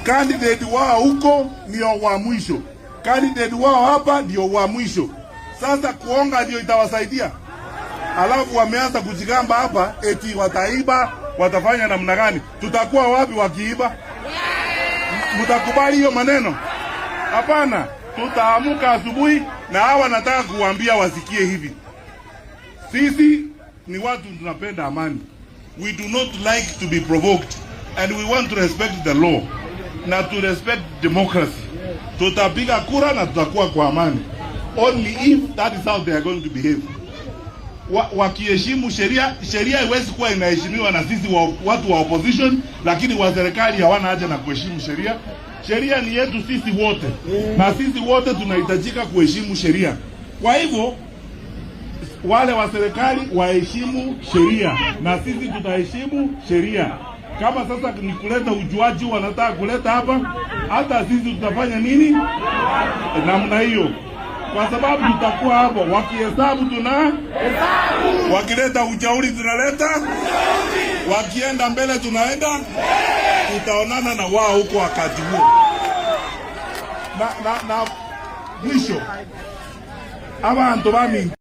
candidate wao huko ndio wa mwisho, candidate wao hapa ndio wa mwisho. Sasa kuonga ndio itawasaidia? Alafu wameanza kujigamba hapa eti wataiba, watafanya namna gani? Tutakuwa wapi wakiiba? Mtakubali hiyo maneno? Hapana. Tutaamuka asubuhi na hawa nataka kuambia wasikie hivi. Sisi ni watu tunapenda amani. We do not like to be provoked and we want to respect the law na to respect democracy. Tutapiga kura na tutakuwa kwa amani. Only if that is how they are going to behave. Wakiheshimu sheria, sheria haiwezi kuwa inaheshimiwa na sisi watu wa opposition, lakini wa serikali hawana haja na kuheshimu sheria. Sheria ni yetu sisi wote. Na sisi wote tunahitajika kuheshimu sheria. Kwa hivyo wale wa serikali waheshimu sheria na sisi tutaheshimu sheria. Kama sasa ni kuleta ujuaji wanataka kuleta hapa, hata sisi tutafanya nini? Namna hiyo. Kwa sababu tutakuwa hapo wakihesabu hesabu, wakileta ujauri tunaleta ujauri, wakienda mbele tunaenda mbele. Tutaonana na wao huko wakati huo. Na mwisho abantu bami